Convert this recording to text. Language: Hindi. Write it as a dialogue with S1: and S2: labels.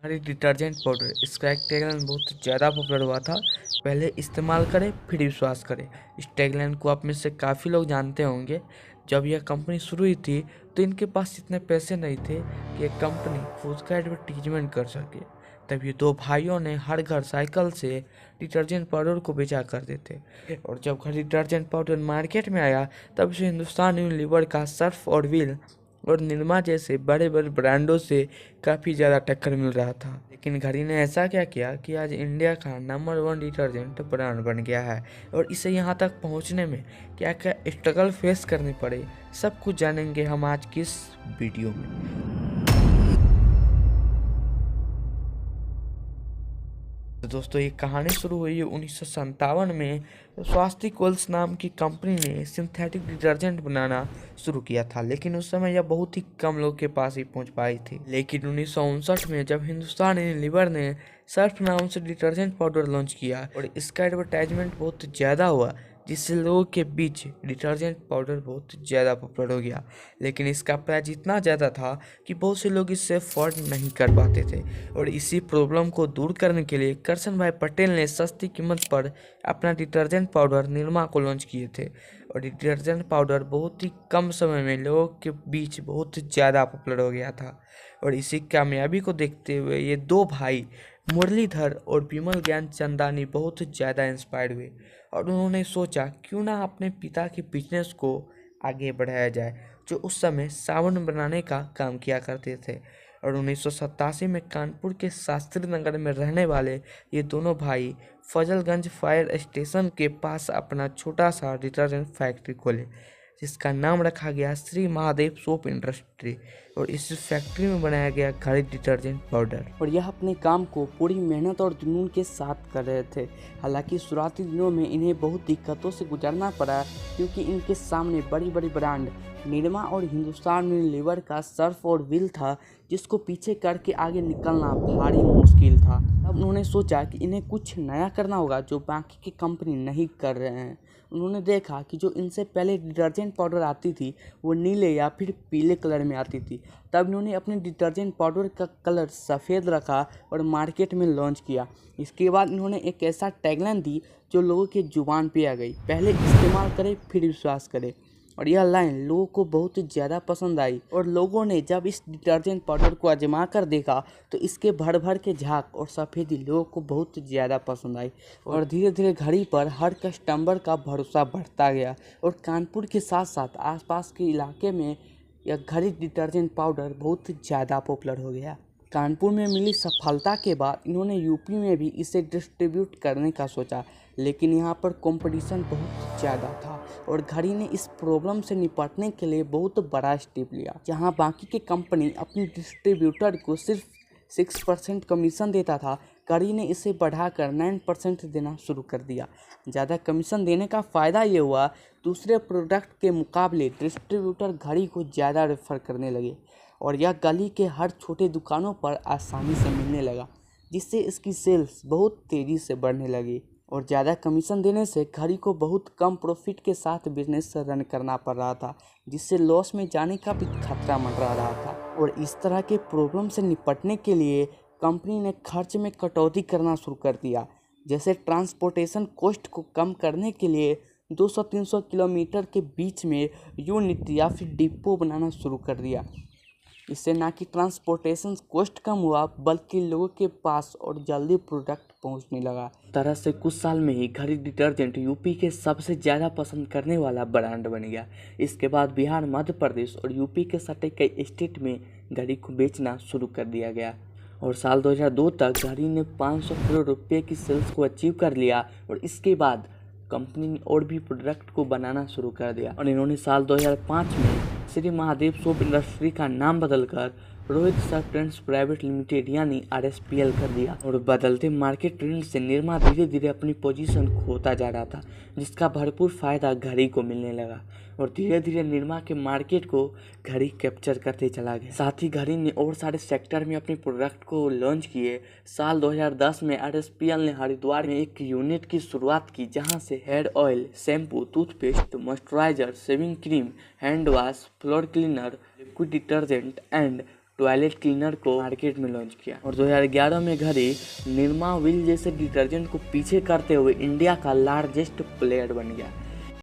S1: हमारी डिटर्जेंट पाउडर इसका एक टैगलाइन बहुत ज़्यादा पॉपुलर हुआ था। पहले इस्तेमाल करें फिर विश्वास करें। इस टैगलाइन को आप में से काफ़ी लोग जानते होंगे। जब यह कंपनी शुरू हुई थी तो इनके पास इतने पैसे नहीं थे कि एक कंपनी खुद का एडवर्टीजमेंट कर सके। तब ये दो भाइयों ने हर घर साइकिल से डिटर्जेंट पाउडर को बेचा करते थे। और जब घर डिटर्जेंट पाउडर मार्केट में आया तब इसे हिंदुस्तान यूनिलीवर का सर्फ और व्हील और निरमा जैसे बड़े बड़े ब्रांडों से काफ़ी ज़्यादा टक्कर मिल रहा था। लेकिन घड़ी ने ऐसा क्या किया कि आज इंडिया का नंबर 1 डिटर्जेंट ब्रांड बन गया है। और इसे यहाँ तक पहुँचने में क्या क्या स्ट्रगल फेस करनी पड़े, सब कुछ जानेंगे हम आज की इस वीडियो में। तो दोस्तों, ये कहानी शुरू हुई 1957 में। स्वास्तिक वेल्स नाम की कंपनी ने सिंथेटिक डिटर्जेंट बनाना शुरू किया था, लेकिन उस समय यह बहुत ही कम लोग के पास ही पहुंच पाई थी। लेकिन 1959 में जब हिंदुस्तान यूनिलीवर ने सर्फ नाम से डिटर्जेंट पाउडर लॉन्च किया और इसका एडवर्टाइजमेंट बहुत ज़्यादा हुआ, जिससे लोगों के बीच डिटर्जेंट पाउडर बहुत ज़्यादा पॉपुलर हो गया। लेकिन इसका प्राइस इतना ज़्यादा था कि बहुत से लोग इससे अफोर्ड नहीं कर पाते थे। और इसी प्रॉब्लम को दूर करने के लिए करशन भाई पटेल ने सस्ती कीमत पर अपना डिटर्जेंट पाउडर निरमा को लॉन्च किए थे। और डिटर्जेंट पाउडर बहुत ही कम समय में लोगों के बीच बहुत ज़्यादा पॉपुलर हो गया था। और इसी कामयाबी को देखते हुए ये दो भाई मुरलीधर और विमल ज्ञान चंदानी बहुत ज़्यादा इंस्पायर्ड हुए। और उन्होंने सोचा क्यों ना अपने पिता के बिजनेस को आगे बढ़ाया जाए, जो उस समय साबुन बनाने का काम किया करते थे। और 1987 में कानपुर के शास्त्री नगर में रहने वाले ये दोनों भाई फजलगंज फायर स्टेशन के पास अपना छोटा सा डिटर्जेंट फैक्ट्री खोले, जिसका नाम रखा गया श्री महादेव सोप इंडस्ट्री। और इस फैक्ट्री में बनाया गया घड़ी डिटर्जेंट पाउडर।
S2: और यह अपने काम को पूरी मेहनत और जुनून के साथ कर रहे थे। हालांकि शुरुआती दिनों में इन्हें बहुत दिक्कतों से गुजरना पड़ा, क्योंकि इनके सामने बड़ी बड़ी ब्रांड निरमा और हिंदुस्तान यूनिलीवर का सर्फ और व्हील था, जिसको पीछे करके आगे निकलना भारी मुश्किल था। तब उन्होंने सोचा कि इन्हें कुछ नया करना होगा जो बाकी की कंपनी नहीं कर रहे हैं। उन्होंने देखा कि जो इनसे पहले डिटर्जेंट पाउडर आती थी वो नीले या फिर पीले कलर में आती थी। तब इन्होंने अपने डिटर्जेंट पाउडर का कलर सफ़ेद रखा और मार्केट में लॉन्च किया। इसके बाद इन्होंने एक ऐसा टैगलाइन दी जो लोगों के जुबान पे आ गई, पहले इस्तेमाल करें फिर विश्वास करें। और यह लाइन लोगों को बहुत ही ज़्यादा पसंद आई। और लोगों ने जब इस डिटर्जेंट पाउडर को आजमा कर देखा तो इसके भर भर के झाग और सफ़ेदी लोगों को बहुत ज़्यादा पसंद आई। और धीरे धीरे घड़ी पर हर कस्टमर का भरोसा बढ़ता गया। और कानपुर के साथ साथ आसपास के इलाके में यह घड़ी डिटर्जेंट पाउडर बहुत ज़्यादा पॉपुलर हो गया। कानपुर में मिली सफलता के बाद इन्होंने यूपी में भी इसे डिस्ट्रीब्यूट करने का सोचा, लेकिन यहाँ पर कंपटीशन बहुत ज़्यादा था। और घड़ी ने इस प्रॉब्लम से निपटने के लिए बहुत बड़ा स्टेप लिया। जहाँ बाकी के कंपनी अपने डिस्ट्रीब्यूटर को सिर्फ 6% कमीशन देता था, घड़ी ने इसे बढ़ाकर 9% देना शुरू कर दिया। ज़्यादा कमीशन देने का फ़ायदा ये हुआ, दूसरे प्रोडक्ट के मुकाबले डिस्ट्रीब्यूटर घड़ी को ज़्यादा रेफर करने लगे और यह गली के हर छोटे दुकानों पर आसानी से मिलने लगा, जिससे इसकी सेल्स बहुत तेज़ी से बढ़ने लगी। और ज़्यादा कमीशन देने से घड़ी को बहुत कम प्रॉफिट के साथ बिजनेस रन करना पड़ रहा था, जिससे लॉस में जाने का भी खतरा मंडरा रहा था। और इस तरह के प्रॉब्लम से निपटने के लिए कंपनी ने खर्च में कटौती करना शुरू कर दिया। जैसे ट्रांसपोर्टेशन कॉस्ट को कम करने के लिए 200-300 किलोमीटर के बीच में यूनिट या फिर डिपो बनाना शुरू कर दिया। इससे ना कि ट्रांसपोर्टेशन कॉस्ट कम हुआ, बल्कि लोगों के पास और जल्दी प्रोडक्ट पहुंचने लगा। तरह से कुछ साल में ही घड़ी डिटर्जेंट यूपी के सबसे ज़्यादा पसंद करने वाला ब्रांड बन गया। इसके बाद बिहार, मध्य प्रदेश और यूपी के सटे कई स्टेट में घड़ी को बेचना शुरू कर दिया गया। और साल 2002 तक घड़ी ने 500 करोड़ रुपये की सेल्स को अचीव कर लिया। और इसके बाद कंपनी ने और भी प्रोडक्ट को बनाना शुरू कर दिया और इन्होंने साल 2005 में श्री महादेव सोप इंडस्ट्री का नाम बदलकर Rohit Surf trends private limited यानी RSPL कर दिया। और बदलते मार्केट ट्रेंड से निरमा धीरे धीरे अपनी पोजीशन खोता जा रहा था, जिसका भरपूर फायदा घड़ी को मिलने लगा। और धीरे धीरे निरमा के मार्केट को घड़ी कैप्चर करते चला गया। साथ ही घड़ी ने और सारे सेक्टर में अपने प्रोडक्ट को लॉन्च किए। साल 2010 में RSPL ने हरिद्वार में एक यूनिट की शुरुआत की, जहां से hair oil, shampoo, toothpaste, moisturiser, shaving cream, hand wash, floor cleaner, liquid detergent and toilet cleaner को मार्केट में लॉन्च किया और 2011 में घड़ी निरमा व्हील जैसे डिटर्जेंट को पीछे करते हुए इंडिया का लार्जेस्ट प्लेयर बन गया।